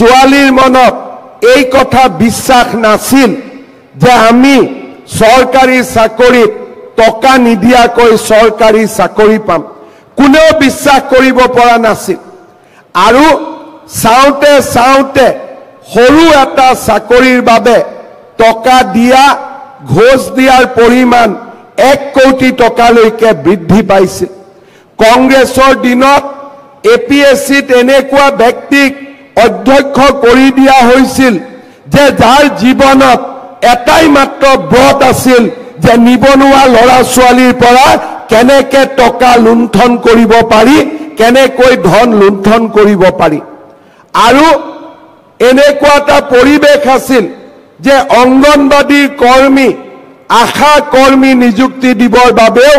ছোৱালীৰ মনত এই কথা বিশ্বাস নাছিল যে আমি চৰকাৰী চাকৰিত টকা নিদিয়াকৈ চৰকাৰী চাকৰি পাম কোনেও বিশ্বাস কৰিব পৰা নাছিল আৰু চাওঁতে চাওঁতে সৰু এটা চাকৰিৰ বাবে টকা দিয়া ঘোষ দিয়াৰ পৰিমাণ 1 কোটি টকালৈকে বৃদ্ধি পাইছিল কংগ্ৰেছৰ দিনত এপিএছচিত এনেকুৱা ব্যক্তিক অধ্যক্ষ কৰি দিয়া হৈছিল যে যাৰ জীৱনত এটাই মাত্ৰ ব্ৰত আছিল যে নিবনুৱা ল'ৰা ছোৱালীৰ পৰা কেনেকৈ টকা লুণ্ঠন কৰিব পাৰি কেনেকৈ ধন লুণ্ঠন কৰিব পাৰি আৰু এনেকুৱা এটা পৰিৱেশ আছিল যে অংগনবাদী কৰ্মী আশা কৰ্মী নিযুক্তি দিবৰ বাবেও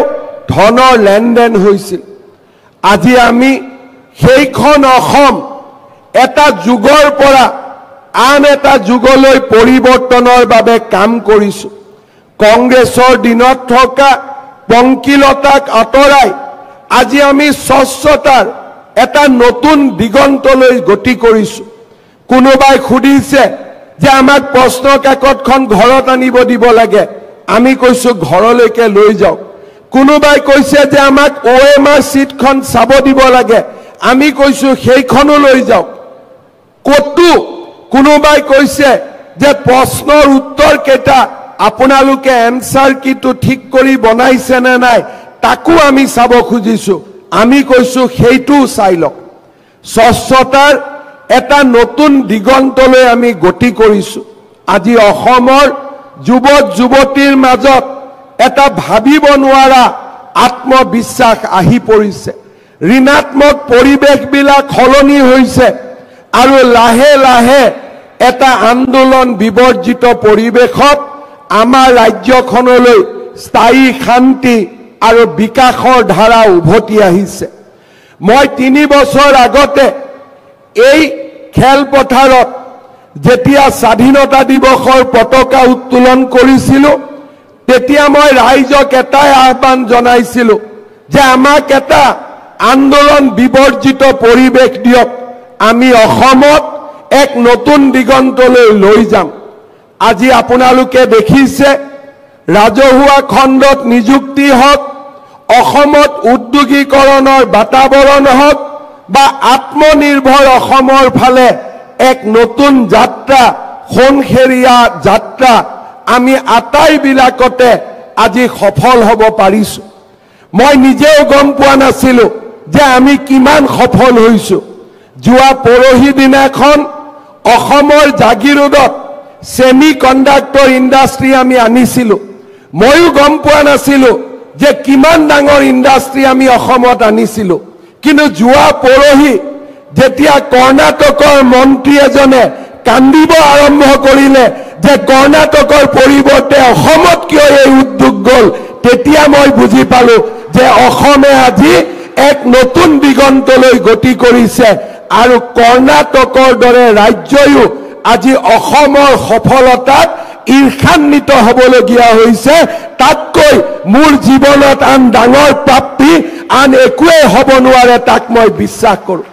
ধনৰ লেনদেন হৈছিল আজি আমি সেইখন অসম এটা যুগৰ পৰা আন এটা যুগলৈ পৰিৱৰ্তনৰ বাবে কাম কৰিছো কংগ্ৰেছৰ দিনত থকা পংকিলতাক আঁতৰাই আজি আমি স্বচ্ছতাৰ এটা নতুন দিগন্তলৈ গতি কৰিছো কোনোবাই খুদিছে যে আমাক প্ৰশ্ন কাকতখন ঘৰত আনিব দিব লাগে আমি কৈছো ঘৰলৈকে লৈ যাওক কোনোবাই কৈছে যে আমাক ওএমআৰ সিটখন চাব দিব লাগে আমি কৈছো সেইখনো লৈ যাওক কতু কোনোবাই কৈছে যে প্ৰশ্নৰ উত্তৰ কেটা আপোনালোকে এনসাৰ কিটো ঠিক কৰি বনাইছে নে নাই তাকো আমি চাব খুজিছো আমি কৈছো সেইটো চাই লওক স্বচ্ছতাৰ এটা নতুন দিগন্তলৈ আমি গতি কৰিছো আজি অসমৰ যুৱক যুৱতীৰ মাজত এটা ভাবিব নোৱাৰা আত্মবিশ্বাস আহি পৰিছে ঋণাত্মক পৰিৱেশবিলাক সলনি হৈছে আৰু লাহে লাহে এটা আন্দোলন বিবৰ্জিত পৰিৱেশত আমাৰ ৰাজ্যখনলৈ স্থায়ী শান্তি আৰু বিকাশৰ ধাৰা উভতি আহিছে মই 3 বছৰ আগতে এই খেলপথাৰত যেতিয়া স্বাধীনতা দিৱসৰ পতাকা উত্তোলন কৰিছিলো তেতিয়া মই ৰাইজক এটাই আহ্বান জনাইছিলো যে আমাক এটা আন্দোলন বিবৰ্জিত পৰিৱেশ দিয়ক আমি অসমত এক নতুন দিগন্তলৈ লৈ যাম আজি আপোনালোকে দেখিছে ৰাজহুৱা খণ্ডত নিযুক্তি হক অসমত উদ্যোগীকৰণৰ বাতাবৰণ হক বা আত্মনিৰ্ভৰ অসমৰ ফালে এক নতুন যাত্ৰা খনখেৰিয়া যাত্ৰা আমি আটাইবিলাকতে আজি সফল হ'ব পাৰিছো মই নিজেও গম পোৱা নাছিলো যে আমি কিমান সফল হৈছো যোৱা পৰহি দিনাখন অসমৰ জাগিৰোডত সেমিকন্ডাক্টৰ ইণ্ডাষ্ট্ৰি আমি আনিছিলো ময়ো গম পোৱা নাছিলো যে কিমান ডাঙৰ ইণ্ডাষ্ট্ৰি আমি অসমত আনিছিলো কিন্তু যোৱা পৰহি যেতিয়া কৰ্ণাটকৰ মন্ত্ৰী এজনে কান্দিব আৰম্ভ কৰিলে যে কৰ্ণাটকৰ পৰিৱৰ্তে অসমত কিয় এই উদ্যোগ গল তেতিয়া মই বুজি পালো যে অসমে আজি এক নতুন দিগন্তলৈ গতি কৰিছে আৰু কৰ্ণাটকৰ দৰে ৰাজ্যয়ো আজি অসমৰ সফলতাত ঈৰ্ষান্বিত হ'বলগীয়া হৈছে তাতকৈ মোৰ জীৱনত আন ডাঙৰ প্ৰাপ্তি আন একোৱে হ'ব নোৱাৰে তাক মই বিশ্বাস কৰোঁ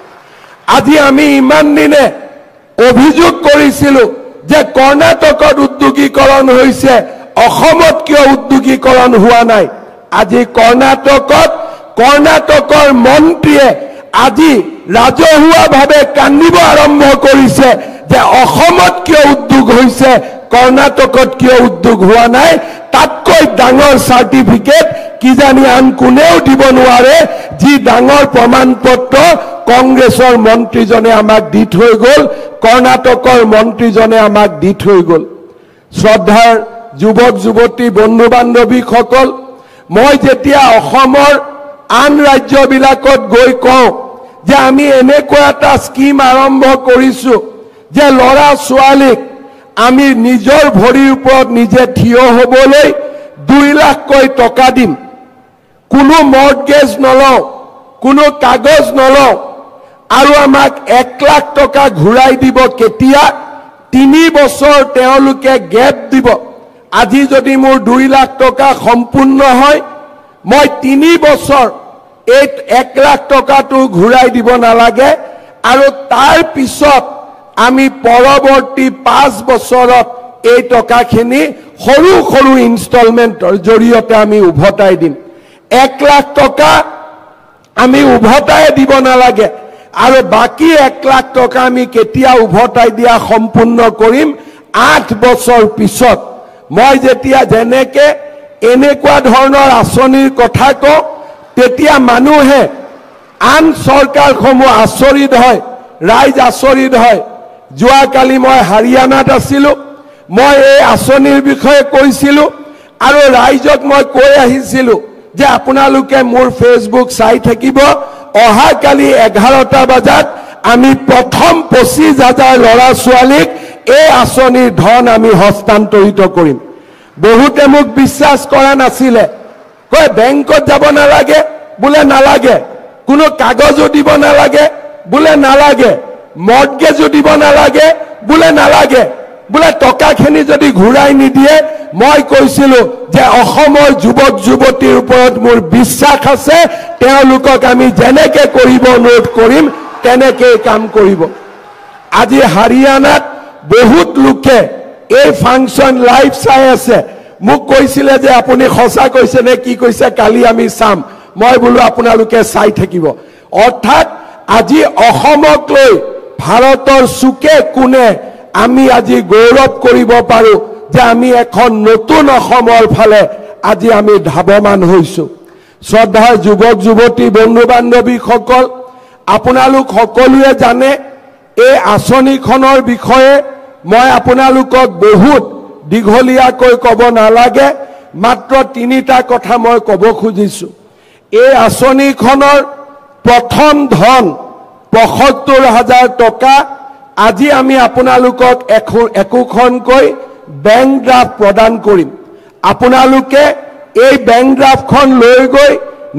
আজি আমি ইমান দিনে অভিযোগ কৰিছিলো যে কৰ্ণাটকত উদ্যোগীকৰণ হৈছে অসমত কিয় উদ্যোগীকৰণ হোৱা নাই আজি কৰ্ণাটকৰ মন্ত্ৰীয়ে আজি ৰাজহুৱাভাৱে কান্দিব আৰম্ভ কৰিছে যে অসমত কিয় উদ্যোগ হৈছে কৰ্ণাটকত কিয় উদ্যোগ হোৱা নাই তাতকৈ ডাঙৰ সাৰ্টিফিকেট কিজানি আন কোনেও দিব নোৱাৰে যি ডাঙৰ প্ৰমাণপত্ৰ কংগ্ৰেছৰ মন্ত্ৰীজনে আমাক দি থৈ গ'ল কৰ্ণাটকৰ মন্ত্ৰীজনে আমাক দি থৈ গ'ল শ্ৰদ্ধাৰ যুৱক যুৱতী বন্ধু বান্ধৱীসকল মই যেতিয়া অসমৰ আন ৰাজ্যবিলাকত গৈ কওঁ যে আমি এনেকুৱা এটা স্কিম আৰম্ভ কৰিছো যে ল'ৰা ছোৱালীক আমি নিজৰ ভৰিৰ ওপৰত নিজে থিয় হ'বলৈ 2 লাখকৈ টকা দিম কোনো মৰ্টগেজ নলওঁ কোনো কাগজ নলওঁ আৰু আমাক 1 লাখ টকা ঘূৰাই দিব কেতিয়া 3 বছৰ তেওঁলোকে গেপ দিব আজি যদি মোৰ 2 লাখ টকা সম্পূৰ্ণ হয় মই 3 বছৰ এই 1 লাখ টকাটো ঘূৰাই দিব নালাগে আৰু তাৰ পিছত আমি পৰৱৰ্তী 5 বছৰত এই টকাখিনি সৰু সৰু ইনষ্টলমেন্টৰ জৰিয়তে আমি উভতাই দিম 1 লাখ টকা আমি উভতাই দিব নালাগে আৰু বাকি 1 লাখ টকা আমি কেতিয়া উভতাই দিয়া সম্পূৰ্ণ কৰিম 8 বছৰ পিছত মই যেতিয়া জেনেকে এনেকুৱা ধৰণৰ আঁচনিৰ কথা কওঁ তেতিয়া মানুহে আন চৰকাৰসমূহ আচৰিত হয় ৰাইজ আচৰিত হয় যোৱাকালি মই হাৰিয়ানাত আছিলোঁ মই এই আঁচনিৰ বিষয়ে কৈছিলোঁ আৰু ৰাইজক মই কৈ আহিছিলোঁ যে আপোনালোকে মোৰ ফেচবুক চাই থাকিব অহাকালি 11টা বজাত আমি প্ৰথম 25,000 ল'ৰা ছোৱালীক এই আঁচনিৰ ধন আমি হস্তান্তৰিত কৰিম বহুতে মোক বিশ্বাস কৰা নাছিলে কয় বেংকত যাব নালাগে বোলে নালাগে কোনো কাগজো দিব নালাগে বোলে নালাগে মৰ্টগেজো দিব নালাগে বোলে নালাগে বোলে টকাখিনি যদি ঘূৰাই নিদিয়ে মই কৈছিলোঁ যে অসমৰ যুৱক যুৱতীৰ ওপৰত মোৰ বিশ্বাস আছে তেওঁলোকক আমি যেনেকৈ কৰিব অনুৰোধ কৰিম তেনেকৈ কাম কৰিব আজি হাৰিয়ানাত বহুত লোকে এই ফাংচন লাইভ চাই আছে মোক কৈছিলে যে আপুনি সঁচা কৈছে নে কি কৈছে কালি আমি চাম মই বোলো আপোনালোকে চাই থাকিব অৰ্থাৎ আজি অসমক লৈ ভাৰতৰ চুকে কোণে আমি আজি গৌৰৱ কৰিব পাৰো যে আমি এখন নতুন অসমৰ ফালে আজি আমি ধাৱমান হৈছো শ্ৰদ্ধাৰ যুৱক যুৱতী বন্ধু বান্ধৱীসকল আপোনালোক সকলোৱে জানে এই আঁচনিখনৰ বিষয়ে মই আপোনালোকক বহুত দীঘলীয়াকৈ ক'ব নালাগে মাত্ৰ 3টা কথা মই ক'ব খুজিছো এই আঁচনিখনৰ প্ৰথম ধন ৭৫,০০০ টকা আজি আমি আপোনালোকক একোখনকৈ বেংক ড্ৰাফ্ট প্ৰদান কৰিম আপোনালোকে এই বেংক ড্ৰাফ্টখন লৈ গৈ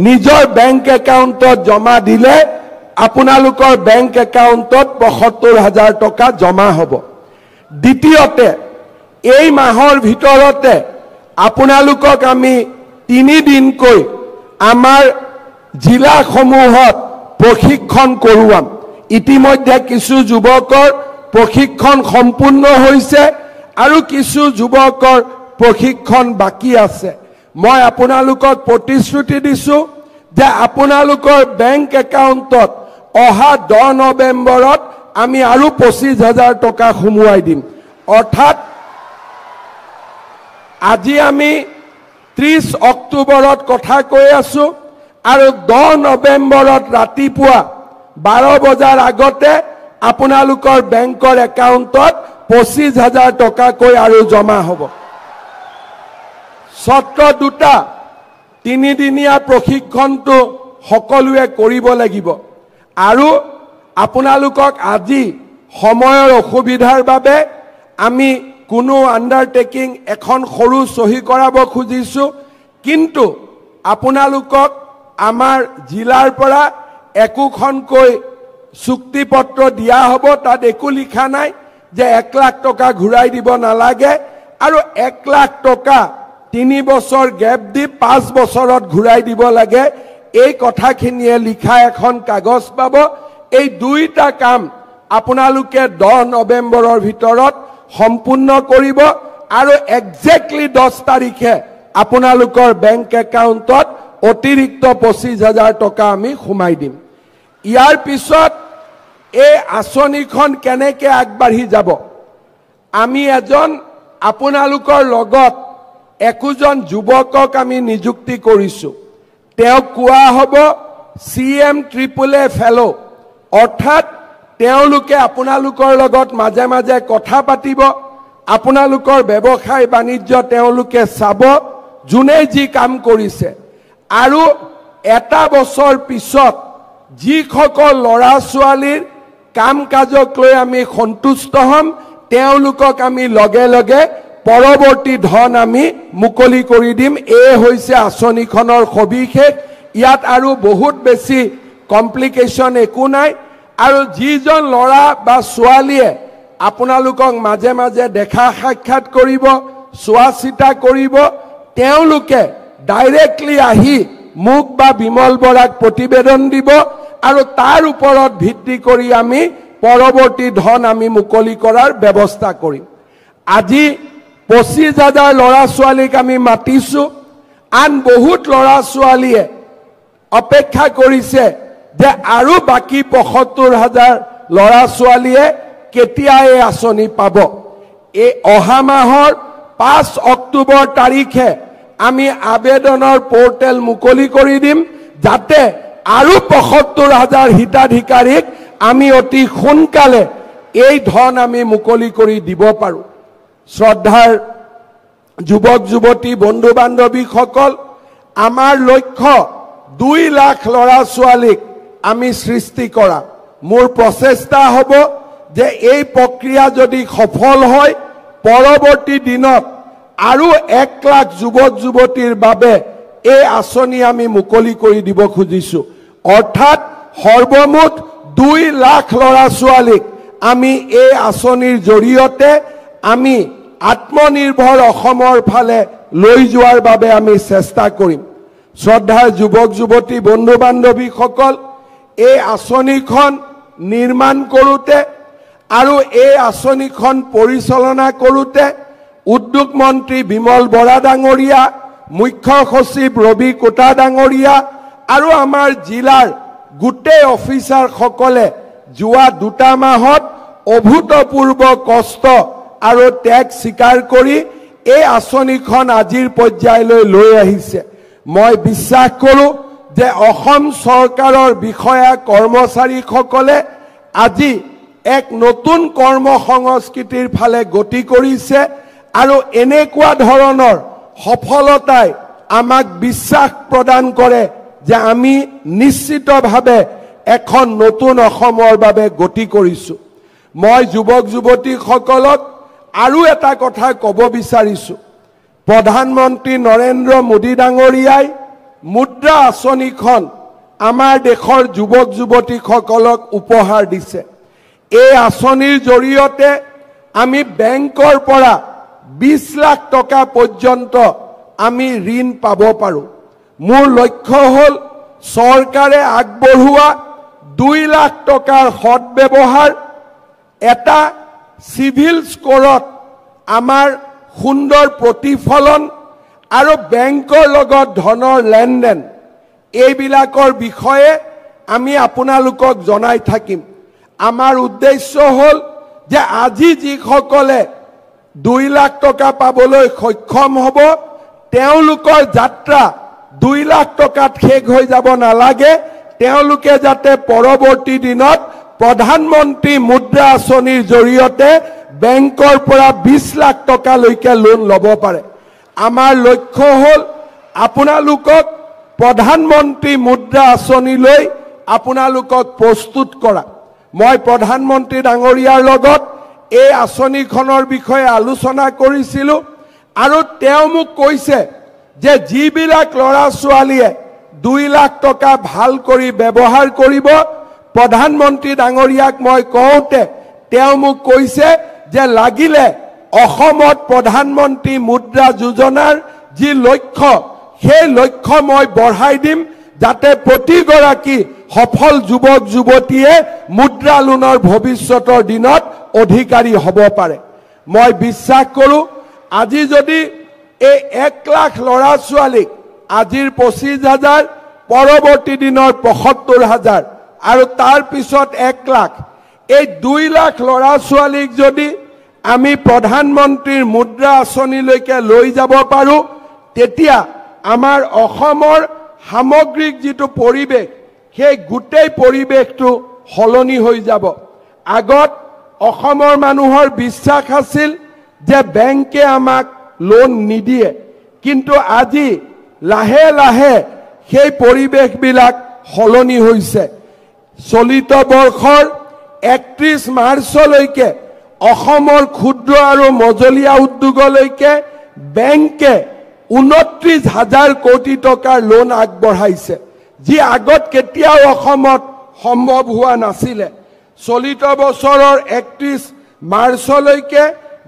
নিজৰ বেংক একাউণ্টত জমা দিলে আপোনালোকৰ বেংক একাউণ্টত ৭৫,০০০ টকা জমা হ'ব দ্বিতীয়তে এই মাহৰ ভিতৰতে আপোনালোকক আমি 3 দিনকৈ আমাৰ জিলাসমূহত প্ৰশিক্ষণ কৰোৱাম ইতিমধ্যে কিছু যুৱকৰ প্ৰশিক্ষণ সম্পূৰ্ণ হৈছে আৰু কিছু যুৱকৰ প্ৰশিক্ষণ বাকি আছে মই আপোনালোকক প্ৰতিশ্ৰুতি দিছো যে আপোনালোকৰ বেংক একাউণ্টত অহা 10 নৱেম্বৰত আমি আৰু 25,000 টকা সোমোৱাই দিম অৰ্থাৎ আজি আমি 30 অক্টোবৰত কথা কৈ আছো আৰু 10 নৱেম্বৰত ৰাতিপুৱা 12 বজাৰ আগতে আপোনালোকৰ বেংকৰ একাউণ্টত 25,000 টকাকৈ আৰু জমা হ'ব সত্ৰ দুটা 3 দিনীয়া প্ৰশিক্ষণটো সকলোৱে কৰিব লাগিব আৰু আপোনালোকক আজি সময়ৰ অসুবিধাৰ বাবে আমি কোনো আন্ডাৰটেকিং এখন সৰু সহি কৰাব খুজিছো কিন্তু আপোনালোকক আমাৰ জিলাৰ পৰা একোখনকৈ চুক্তিপত্ৰ দিয়া হ'ব তাত একো লিখা নাই যে 1 লাখ টকা ঘূৰাই দিব নালাগে আৰু 1 লাখ টকা 3 বছৰ গ্যাপ দি 5 বছৰত ঘূৰাই দিব লাগে এই কথাখিনিয়ে লিখা এখন কাগজ পাব এই দুইটা কাম আপোনালোকে 10 নৱেম্বৰৰ ভিতৰত সম্পূৰ্ণ কৰিব আৰু এক্সেক্টলি 10 তাৰিখে আপোনালোকৰ বেংক একাউণ্টত অতিৰিক্ত 25,000 টকা আমি সোমাই দিম ইয়াৰ পিছত এই আঁচনিখন কেনেকৈ আগবাঢ়ি যাব আমি এজন আপোনালোকৰ লগত একোজন যুৱকক আমি নিযুক্তি কৰিছো তেওঁ কোৱা হ'ব CMAAA ফেলো অৰ্থাৎ তেওঁলোকে আপোনালোকৰ লগত মাজে মাজে কথা পাতিব আপোনালোকৰ ব্যৱসায় বাণিজ্য তেওঁলোকে চাব যোনে যি কাম কৰিছে আৰু এটা বছৰ পিছত যিসকল ল'ৰা ছোৱালীৰ কাম কাজক লৈ আমি সন্তুষ্ট হ'ম তেওঁলোকক আমি লগে লগে পৰৱৰ্তী ধন আমি মুকলি কৰি দিম এই হৈছে আঁচনিখনৰ সবিশেষ ইয়াত আৰু বহুত বেছি কমপ্লিকেশ্যন একো নাই আৰু যিজন ল'ৰা বা ছোৱালীয়ে আপোনালোকক মাজে মাজে দেখা সাক্ষাৎ কৰিব চোৱা চিতা কৰিব তেওঁলোকে ডাইৰেক্টলি আহি মোক বা বিমল বৰাক প্ৰতিবেদন দিব আৰু তাৰ ওপৰত ভিত্তি কৰি আমি পৰৱৰ্তী ধন আমি মুকলি কৰাৰ ব্যৱস্থা কৰিম। আজি 25,000 ল'ৰা ছোৱালীক আমি মাতিছো। আন বহুত ল'ৰা ছোৱালীয়ে অপেক্ষা কৰিছে যে আৰু বাকী 75,000 ল'ৰা ছোৱালীয়ে কেতিয়া এই আঁচনি পাব। এই অহা মাহৰ 5 অক্টোবৰ তাৰিখে আমি আবেদনৰ পোৰ্টেল মুকলি কৰি দিম, যাতে আৰু 75,000 হিতাধিকাৰীক আমি অতি সোনকালে এই ধন আমি মুকলি কৰি দিব পাৰোঁ। শ্ৰদ্ধাৰ যুৱক যুৱতী বন্ধু বান্ধৱীসকল, আমাৰ লক্ষ্য 2 লাখ ল'ৰা ছোৱালীক আমি সৃষ্টি কৰা। মোৰ প্ৰচেষ্টা হ'ব যে এই প্ৰক্ৰিয়া যদি সফল হয়, পৰৱৰ্তী দিনত আৰু 1 লাখ যুৱক যুৱতীৰ বাবে এই আঁচনি আমি মুকলি কৰি দিব খুজিছো। অৰ্থাৎ সৰ্বমুঠ 2 লাখ ল'ৰা ছোৱালীক আমি এই আঁচনিৰ জৰিয়তে আমি আত্মনিৰ্ভৰ অসমৰ ফালে লৈ যোৱাৰ বাবে আমি চেষ্টা কৰিম। শ্ৰদ্ধাৰ যুৱক যুৱতী বন্ধু বান্ধৱীসকল, এই আঁচনিখন নিৰ্মাণ কৰোঁতে আৰু এই আঁচনিখন পৰিচালনা কৰোঁতে উদ্যোগ মন্ত্ৰী বিমল বৰা ডাঙৰীয়া, মুখ্য সচিব ৰবি কোটা ডাঙৰীয়া আৰু আমাৰ জিলাৰ গোটেই অফিচাৰসকলে যোৱা 2 মাহত অভূতপূৰ্ব কষ্ট আৰু ত্যাগ স্বীকাৰ কৰি এই আঁচনিখন আজিৰ পৰ্যায়লৈ লৈ আহিছে। মই বিশ্বাস কৰোঁ যে অসম চৰকাৰৰ বিষয়া কৰ্মচাৰীসকলে আজি এক নতুন কৰ্ম সংস্কৃতিৰ ফালে গতি কৰিছে আৰু এনেকুৱা ধৰণৰ সফলতাই আমাক বিশ্বাস প্ৰদান কৰে যে আমি নিশ্চিতভাৱে এখন নতুন অসমৰ বাবে গতি কৰিছোঁ। মই যুৱক যুৱতীসকলক আৰু এটা কথা ক'ব বিচাৰিছোঁ। প্ৰধানমন্ত্ৰী নৰেন্দ্ৰ মোদী ডাঙৰীয়াই মুদ্ৰা আঁচনিখন আমাৰ দেশৰ যুৱক যুৱতীসকলক উপহাৰ দিছে। এই আঁচনিৰ জৰিয়তে আমি বেংকৰ পৰা 20 লাখ টকা পৰ্যন্ত আমি ঋণ পাব পাৰোঁ। মোৰ লক্ষ্য হ'ল চৰকাৰে আগবঢ়োৱা 2 লাখ টকাৰ সৎব্যৱহাৰ, এটা সিভিল স্কোৰত আমাৰ সুন্দৰ প্ৰতিফলন আৰু বেংকৰ লগত ধনৰ লেনদেন, এইবিলাকৰ বিষয়ে আমি আপোনালোকক জনাই থাকিম। আমাৰ উদ্দেশ্য হ'ল যে আজি যিসকলে 2 লাখ টকা পাবলৈ সক্ষম হ'ব, তেওঁলোকৰ যাত্ৰা 2 লাখ টকাত শেষ হৈ যাব নালাগে। তেওঁলোকে যাতে পৰৱৰ্তী দিনত প্ৰধানমন্ত্ৰী মুদ্ৰা আঁচনিৰ জৰিয়তে বেংকৰ পৰা 20 লাখ টকালৈকে লোন ল'ব পাৰে। আমাৰ লক্ষ্য হ'ল আপোনালোকক প্ৰধানমন্ত্ৰী মুদ্ৰা আঁচনিলৈ আপোনালোকক প্ৰস্তুত কৰা। মই প্ৰধানমন্ত্ৰী ডাঙৰীয়াৰ লগত এই আঁচনিখনৰ বিষয়ে আলোচনা কৰিছিলোঁ আৰু তেওঁ মোক কৈছে যে যিবিলাক ল'ৰা ছোৱালীয়ে 2 লাখ টকা ভাল কৰি ব্যৱহাৰ কৰিব, প্ৰধানমন্ত্ৰী ডাঙৰীয়াক মই কওঁতে তেওঁ মোক কৈছে যে লাগিলে অসমত প্ৰধানমন্ত্ৰী মুদ্ৰা যোজনাৰ যি লক্ষ্য, সেই লক্ষ্য মই বঢ়াই দিম, যাতে প্ৰতিগৰাকী সফল যুৱক যুৱতীয়ে মুদ্ৰা লোনৰ ভৱিষ্যতৰ দিনত অধিকাৰী হ'ব পাৰে। মই বিশ্বাস কৰোঁ আজি যদি এই 1 লাখ ল'ৰা ছোৱালীক, আজিৰ 25,000, পৰৱৰ্তী দিনৰ 75,000 আৰু তাৰ পিছত 1 লাখ, এই 2 লাখ ল'ৰা ছোৱালীক যদি আমি প্ৰধানমন্ত্ৰীৰ মুদ্ৰা আঁচনিলৈকে লৈ যাব পাৰোঁ, তেতিয়া আমাৰ অসমৰ সামগ্ৰিক যিটো পৰিৱেশ, সেই গোটেই পৰিৱেশটো সলনি হৈ যাব। আগত অসমৰ মানুহৰ বিশ্বাস আছিল যে বেংকে আমাক লোন নিদিয়ে, কিন্তু আজি লাহে লাহে সেই পৰিৱেশবিলাক সলনি হৈছে। চলিত বৰ্ষৰ 31 মাৰ্চলৈকে অসমৰ ক্ষুদ্ৰ আৰু মজলীয়া উদ্যোগলৈকে বেংকে 29,000 কোটি টকাৰ লোন আগবঢ়াইছে, যি আগত কেতিয়াও অসমত সম্ভৱ হোৱা নাছিলে। চলিত বছৰৰ 31 মাৰ্চলৈকে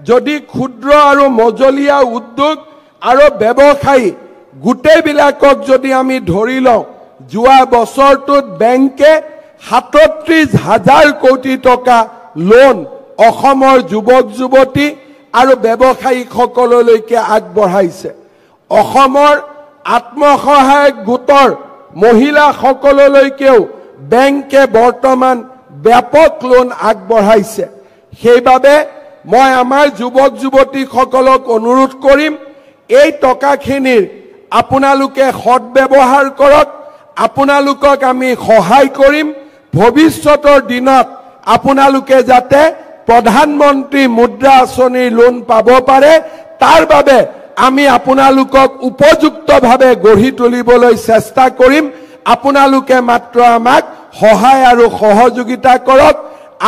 যদি ক্ষুদ্ৰ আৰু মজলীয়া উদ্যোগ আৰু ব্যৱসায়ী গোটেইবিলাকক যদি আমি ধৰি লওঁ, যোৱা বছৰটোত বেংকে 37,000 কোটি টকা লোন অসমৰ যুৱক যুৱতী আৰু ব্যৱসায়ীসকললৈকে আগবঢ়াইছে। অসমৰ আত্মসহায়ক গোটৰ মহিলাসকললৈকেও বেংকে বৰ্তমান ব্যাপক লোন আগবঢ়াইছে। সেইবাবে মই আমাৰ যুৱক যুৱতীসকলক অনুৰোধ কৰিম, এই টকাখিনিৰ আপোনালোকে সৎব্যৱহাৰ কৰক। আপোনালোকক আমি সহায় কৰিম। ভৱিষ্যতৰ দিনত আপোনালোকে যাতে প্ৰধানমন্ত্ৰী মুদ্ৰা আঁচনিৰ লোন পাব পাৰে, তাৰ বাবে আমি আপোনালোকক উপযুক্তভাৱে গঢ়ি তুলিবলৈ চেষ্টা কৰিম। আপোনালোকে মাত্ৰ আমাক সহায় আৰু সহযোগিতা কৰক।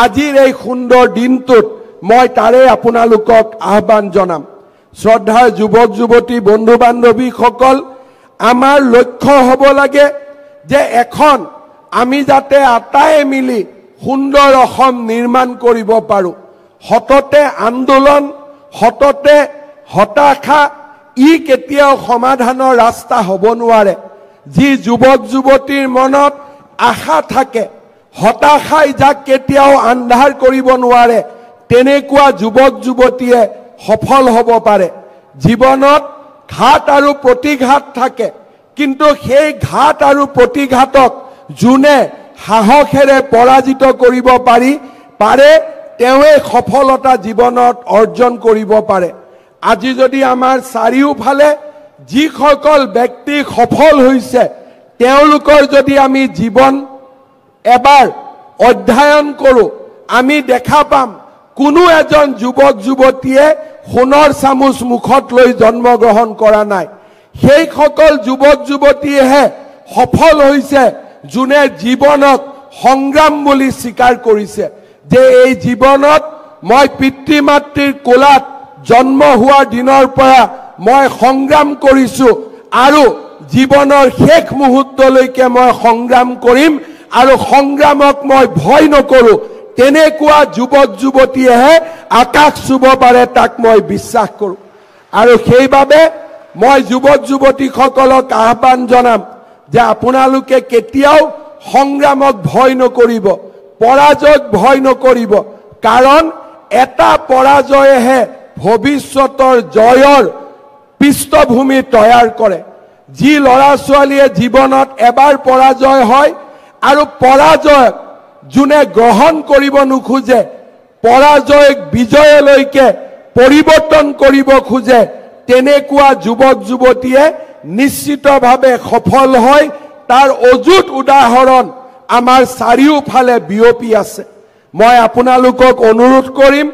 আজিৰ এই সুন্দৰ দিনটোত মই তাৰে আপোনালোকক আহ্বান জনাম। শ্ৰদ্ধাৰ যুৱক যুৱতী বন্ধু বান্ধৱীসকল, আমাৰ লক্ষ্য হ'ব লাগে যে এখন আমি যাতে আটায়ে মিলি সুন্দৰ অসম নিৰ্মাণ কৰিব পাৰোঁ। সততে আন্দোলন, সততে হতাশা ই কেতিয়াও সমাধানৰ ৰাস্তা হ'ব নোৱাৰে। যি যুৱক যুৱতীৰ মনত আশা থাকে, হতাশাই যাক কেতিয়াও আন্ধাৰ কৰিব নোৱাৰে, তেনেকুৱা যুৱক যুৱতীয়ে সফল হ'ব পাৰে। জীৱনত ঘাট আৰু প্ৰতিঘাত থাকে, কিন্তু সেই ঘাট আৰু প্ৰতিঘাতক যোনে সাহসেৰে পৰাজিত কৰিব পাৰে তেওঁৱে সফলতা জীৱনত অৰ্জন কৰিব পাৰে। আজি যদি আমাৰ চাৰিওফালে যিসকল ব্যক্তি সফল হৈছে, তেওঁলোকৰ যদি আমি জীৱন এবাৰ অধ্যয়ন কৰোঁ, আমি দেখা পাম কোনো এজন যুৱক যুৱতীয়ে সোণৰ চামুচ মুখত লৈ জন্মগ্ৰহণ কৰা নাই। সেইসকল যুৱক যুৱতীয়েহে সফল হৈছে যোনে জীৱনক সংগ্ৰাম বুলি স্বীকাৰ কৰিছে, যে এই জীৱনত মই পিতৃ মাতৃৰ কোলাত জন্ম হোৱাৰ দিনৰ পৰা মই সংগ্ৰাম কৰিছোঁ আৰু জীৱনৰ শেষ মুহূৰ্তলৈকে মই সংগ্ৰাম কৰিম আৰু সংগ্ৰামক মই ভয় নকৰোঁ। তেনেকুৱা যুৱক যুৱতীয়েহে আকাশ চুব পাৰে, তাক মই বিশ্বাস কৰোঁ। আৰু সেইবাবে মই যুৱক যুৱতীসকলক আহ্বান জনাম যে আপোনালোকে কেতিয়াও সংগ্ৰামক ভয় নকৰিব, পৰাজয়ক ভয় নকৰিব। কাৰণ এটা পৰাজয়েহে ভৱিষ্যতৰ জয়ৰ পৃষ্ঠভূমি তৈয়াৰ কৰে। যি ল'ৰা ছোৱালীয়ে জীৱনত এবাৰ পৰাজয় হয় আৰু পৰাজয়ক যোনে গ্ৰহণ কৰিব নোখোজে, পৰাজয়ক বিজয়লৈকে পৰিৱৰ্তন কৰিব খোজে, তেনেকুৱা যুৱক যুৱতীয়ে নিশ্চিতভাৱে সফল হয়। তাৰ অযুত উদাহৰণ আমাৰ চাৰিওফালে বিয়পি আছে। মই আপোনালোকক অনুৰোধ কৰিম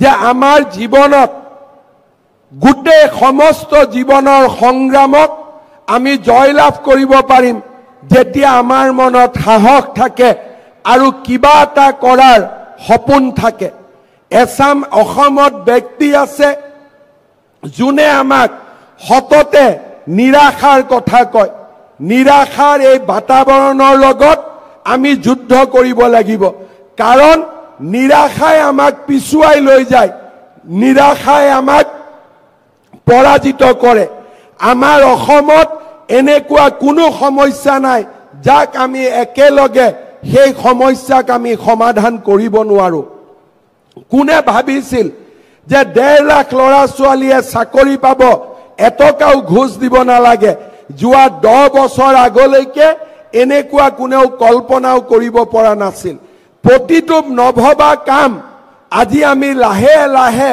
যে আমাৰ জীৱনত গোটেই সমস্ত জীৱনৰ সংগ্ৰামক আমি জয়লাভ কৰিব পাৰিম যেতিয়া আমাৰ মনত সাহস থাকে আৰু কিবা এটা কৰাৰ সপোন থাকে। এছাম অসমত ব্যক্তি আছে যোনে আমাক সততে নিৰাশাৰ কথা কয়। নিৰাশাৰ এই বাতাবৰণৰ লগত আমি যুদ্ধ কৰিব লাগিব, কাৰণ নিৰাশাই আমাক পিছুৱাই লৈ যায়, নিৰাশাই আমাক পৰাজিত কৰে। আমাৰ অসমত এনেকুৱা কোনো সমস্যা নাই যাক আমি একেলগে সেই সমস্যাক আমি সমাধান কৰিব নোৱাৰো। কোনে ভাবিছিল যে 1.5 লাখ ল'ৰা ছোৱালীয়ে চাকৰি পাব, এটকাও ঘোষ দিব নালাগে? যোৱা 10 বছৰ আগলৈকে এনেকুৱা কোনেও কল্পনাও কৰিব পৰা নাছিল। প্ৰতিটো নভবা কাম আজি আমি লাহে লাহে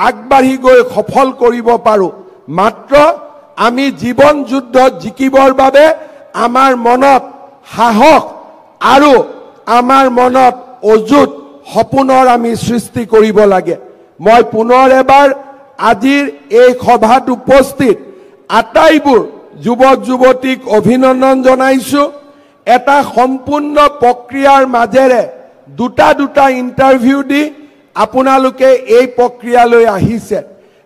আগবাঢ়ি গৈ সফল কৰিব পাৰোঁ। মাত্ৰ আমি জীৱন যুদ্ধত জিকিবৰ বাবে আমাৰ মনত সাহস আৰু আমাৰ মনত অযুত সপোনৰ আমি সৃষ্টি কৰিব লাগে। মই পুনৰ এবাৰ আজিৰ এই সভাত উপস্থিত আটাইবোৰ যুৱক যুৱতীক অভিনন্দন জনাইছোঁ। এটা সম্পূৰ্ণ প্ৰক্ৰিয়াৰ মাজেৰে দুটা ইণ্টাৰভিউ দি আপোনালোকে এই প্ৰক্ৰিয়ালৈ আহিছে।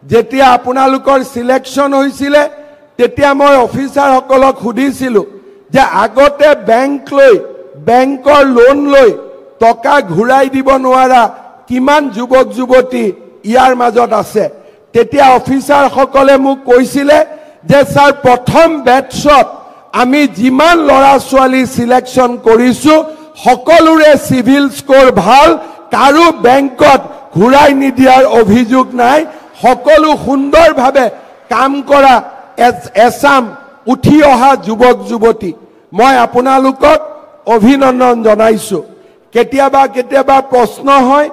যেতিয়া আপোনালোকৰ সিলেকশ্যন হৈছিলে তেতিয়া মই অফিচাৰসকলক সুধিছিলোঁ যে আগতে বেংকৰ লোন লৈ টকা ঘূৰাই দিব নোৱাৰা কিমান যুৱক যুৱতী ইয়াৰ মাজত আছে। তেতিয়া অফিচাৰসকলে মোক কৈছিলে যে স্যাৰ, প্ৰথম বেটছত আমি যিমান ল'ৰা ছোৱালী সিলেকশ্যন কৰিছোঁ সকলোৰে সিভিল স্কোৰ ভাল, কাৰো বেংকত ঘূৰাই নিদিয়াৰ অভিযোগ নাই, সকলো সুন্দৰভাৱে কাম কৰা এছাম উঠি অহা যুৱক যুৱতী মই আপোনালোকক অভিনন্দন জনাইছো। কেতিয়াবা কেতিয়াবা প্ৰশ্ন হয়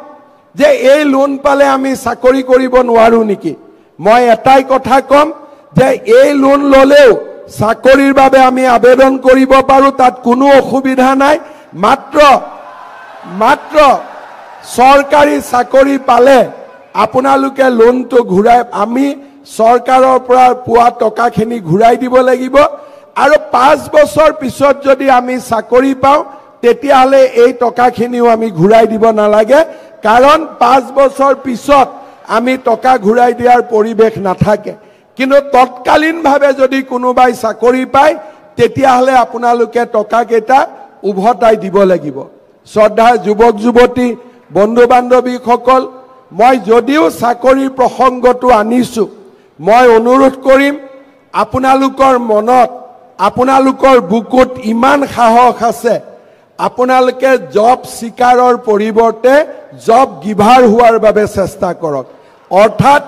যে এই লোন পালে আমি চাকৰি কৰিব নোৱাৰো নেকি? মই এটাই কথা কম যে এই লোন ললেও চাকৰিৰ বাবে আমি আবেদন কৰিব পাৰো, তাত কোনো অসুবিধা নাই। মাত্ৰ চৰকাৰী চাকৰি পালে আপোনালোকে লোনটো ঘূৰাই আমি চৰকাৰৰ পৰা পোৱা টকাখিনি ঘূৰাই দিব লাগিব। আৰু 5 বছৰ পিছত যদি আমি চাকৰি পাওঁ তেতিয়াহলে এই টকাখিনিও আমি ঘূৰাই দিব নালাগে, কাৰণ 5 বছৰ পিছত আমি টকা ঘূৰাই দিয়াৰ পৰিৱেশ নাথাকে। কিন্তু তৎকালীনভাৱে যদি কোনোবাই চাকৰি পায় তেতিয়াহলে আপোনালোকে টকাকেইটা উভতাই দিব লাগিব। শ্ৰদ্ধাৰ যুৱক যুৱতী বন্ধু বান্ধৱীসকল, মই যদিও চাকৰিৰ প্ৰসংগটো আনিছো, মই অনুৰোধ কৰিম আপোনালোকৰ মনত, আপোনালোকৰ বুকুত ইমান সাহস আছে, আপোনালোকে জব সিকাৰৰ পৰিৱৰ্তে জব গিভাৰ হোৱাৰ বাবে চেষ্টা কৰক। অৰ্থাৎ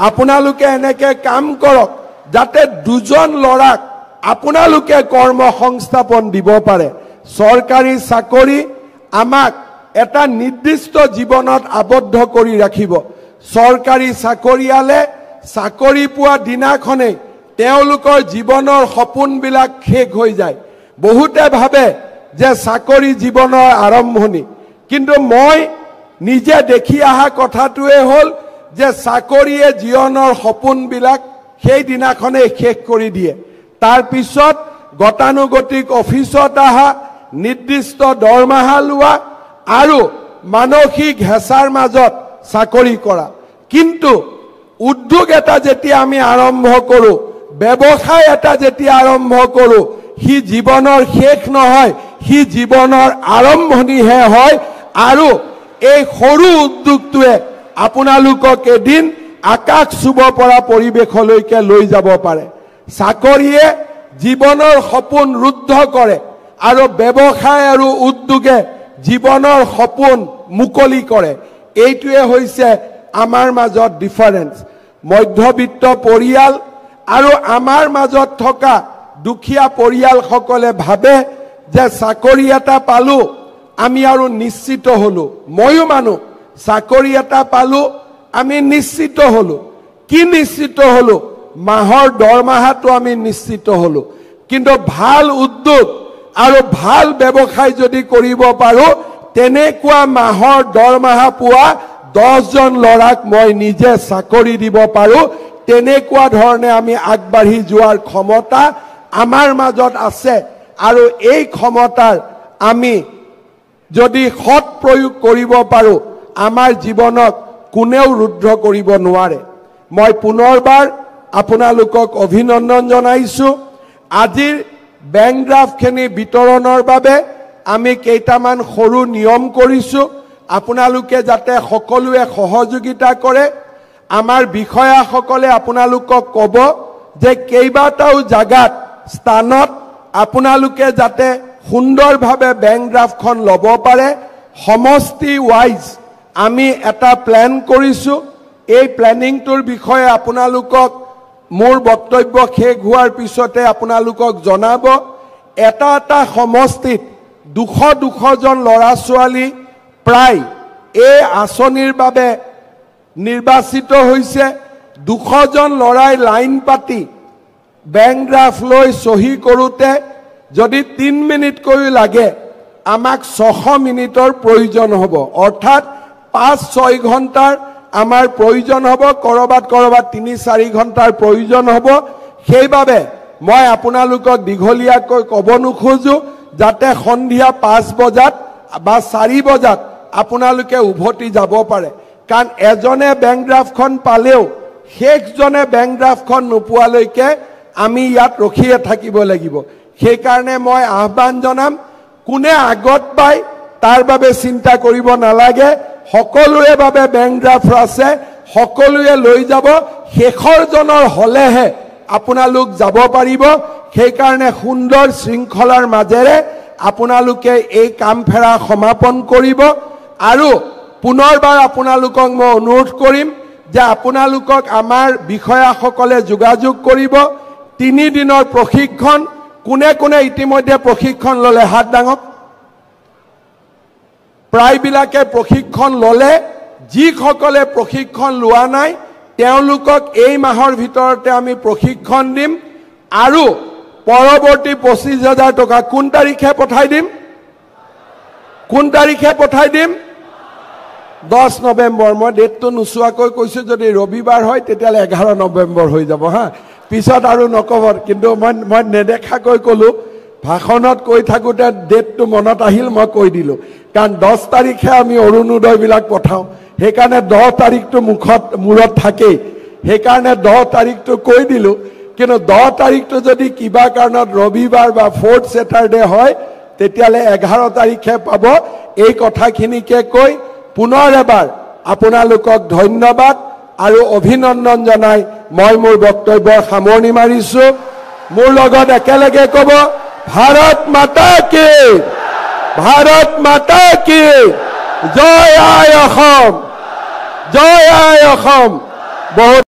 আপোনালোকে এনেকে কাম কৰক যাতে 2জন ল'ৰাক আপোনালোকে কৰ্ম সংস্থাপন দিব পাৰে। চৰকাৰী চাকৰি আমাক এটা নিৰ্দিষ্ট জীৱনত আবদ্ধ কৰি ৰাখিব। চৰকাৰী চাকৰিয়ালে চাকৰি পোৱা দিনাখনেই তেওঁলোকৰ জীৱনৰ সপোনবিলাক শেষ হৈ যায়। বহুতে ভাবে যে চাকৰি জীৱনৰ আৰম্ভণি, কিন্তু মই নিজে দেখি অহা কথাটোৱে হ'ল যে চাকৰিয়ে জীৱনৰ সপোনবিলাক সেই দিনাখনেই শেষ কৰি দিয়ে। তাৰ পিছত গতানুগতিক অফিচত অহা, নিৰ্দিষ্ট দৰমহা লোৱা আৰু মানসিক হেঁচাৰ মাজত চাকৰি কৰা। কিন্তু উদ্যোগ এটা যেতিয়া আমি আৰম্ভ কৰো, ব্যৱসায় এটা যেতিয়া আৰম্ভ কৰো, সি জীৱনৰ শেষ নহয়, সি জীৱনৰ আৰম্ভণিহে হয়। আৰু এই সৰু উদ্যোগটোৱে আপোনালোকক এদিন আকাশ চুব পৰা পৰিৱেশলৈকে লৈ যাব পাৰে। চাকৰিয়ে জীৱনৰ সপোন ৰুদ্ধ কৰে আৰু ব্যৱসায় আৰু উদ্যোগে জীৱনৰ সপোন মুকলি কৰে। এইটোৱে হৈছে আমাৰ মাজত ডিফাৰেন্স। মধ্যবিত্ত পৰিয়াল আৰু আমাৰ মাজত থকা দুখীয়া পৰিয়ালসকলে ভাবে যে চাকৰি এটা পালো আমি আৰু নিশ্চিত হলো। ময়ো মানো চাকৰি এটা পালো আমি নিশ্চিত হলো। কি নিশ্চিত হলো? মাহৰ দৰমহাটো আমি নিশ্চিত হলো। কিন্তু ভাল উদ্যোগ আৰু ভাল ব্যৱসায় যদি কৰিব পাৰো, তেনেকুৱা মাহৰ দৰমহা পোৱা 10জন ল'ৰাক মই নিজে চাকৰি দিব পাৰো। তেনেকুৱা ধৰণে আমি আগবাঢ়ি যোৱাৰ ক্ষমতা আমাৰ মাজত আছে। আৰু এই ক্ষমতাৰ আমি যদি সৎ প্ৰয়োগ কৰিব পাৰো, আমাৰ জীৱনক কোনেও ৰুদ্ধ কৰিব নোৱাৰে। মই পুনৰবাৰ আপোনালোকক অভিনন্দন জনাইছো। আজিৰ বেংক ড্ৰাফ্টখিনি বিতৰণৰ বাবে আমি কেইটামান সৰু নিয়ম কৰিছো। আপোনালোকে যাতে সকলোৱে সহযোগিতা কৰে। আমাৰ বিষয়াসকলে আপোনালোকক ক'ব যে কেইবাটাও জাগাত স্থানত আপোনালোকে যাতে সুন্দৰভাৱে বেংক ড্ৰাফ্টখন ল'ব পাৰে। সমষ্টি ৱাইজ আমি এটা প্ল্যান কৰিছো। এই প্ল্যানিংটোৰ বিষয়ে আপোনালোকক মোৰ বক্তব্য শেষ হোৱাৰ পিছতে আপোনালোকক জনাব। এটা এটা সমষ্টিত 200-200জন ল'ৰা ছোৱালী প্ৰায় এই আঁচনিৰ বাবে নিৰ্বাচিত হৈছে। 200জন ল'ৰাই লাইন পাতি বেংক ড্ৰাফ্ট লৈ চহী কৰোঁতে যদি 3 মিনিটকৈ লাগে, আমাক 600 মিনিটৰ প্ৰয়োজন হ'ব। অৰ্থাৎ 5-6 ঘণ্টাৰ আমাৰ প্ৰয়োজন হ'ব। কৰবাত 3-4 ঘণ্টাৰ প্ৰয়োজন হ'ব। সেইবাবে মই আপোনালোকক দীঘলীয়াকৈ ক'ব নোখোজো, যাতে সন্ধিয়া 5 বজাত বা 4 বজাত আপোনালোকে উভতি যাব পাৰে। কাৰণ এজনে বেংক ড্ৰাফ্টখন পালেও শেষজনে বেংক ড্ৰাফ্টখন নোপোৱালৈকে আমি ইয়াত ৰখিয়ে থাকিব লাগিব। সেইকাৰণে মই আহ্বান জনাম, কোনে আগত পায় তাৰ বাবে চিন্তা কৰিব নালাগে। সকলোৰে বাবে বেংক ড্ৰাফ্ট আছে, সকলোৱে লৈ যাব। শেষৰজনৰ হলেহে আপোনালোক যাব পাৰিব। সেইকাৰণে সুন্দৰ শৃংখলাৰ মাজেৰে আপোনালোকে এই কাম ফেৰা সমাপন কৰিব আৰু পুনৰবাৰ আপোনালোকক মই অনুৰোধ কৰিম যে আপোনালোকক আমাৰ বিষয়াসকলে যোগাযোগ কৰিব 3 দিনৰ প্ৰশিক্ষণ কোনে কোনে ইতিমধ্যে প্ৰশিক্ষণ ললে হাত দাঙক প্ৰায়বিলাকে প্ৰশিক্ষণ ললে যিসকলে প্ৰশিক্ষণ লোৱা নাই তেওঁলোকক এই মাহৰ ভিতৰতে আমি প্ৰশিক্ষণ দিম আৰু পৰৱৰ্তী 25,000 টকা কোন তাৰিখে পঠাই দিম 10 নৱেম্বৰ মই ডেটটো নুচুৱাকৈ কৈছো যদি ৰবিবাৰ হয় তেতিয়ালে 11 নৱেম্বৰ হৈ যাব হা পিছত আৰু নকব কিন্তু মই নেদেখাকৈ কলো ভাষণত কৈ থাকোতে ডেটটো মনত আহিল মই কৈ দিলো কাৰণ 10 তাৰিখে আমি অৰুণোদয় বিলাক পঠাও সেইকাৰণে 10 তাৰিখটো মূৰত থাকে সেইকাৰণে 10 তাৰিখটো কৈ দিলো কিন্তু 10 তাৰিখটো যদি কিবা কাৰণত ৰবিবাৰ বা 4th Saturday হয় তেতিয়ালে 11 তাৰিখে পাব এই কথাখিনিকে কৈ পুনৰ এবাৰ আপোনালোকক ধন্যবাদ আৰু অভিনন্দন জনাই মই মোৰ বক্তব্যৰ সামৰণি মাৰিছো মোৰ লগত একেলগে কব ভাৰত মাতা কি জয় আই অসম বহুত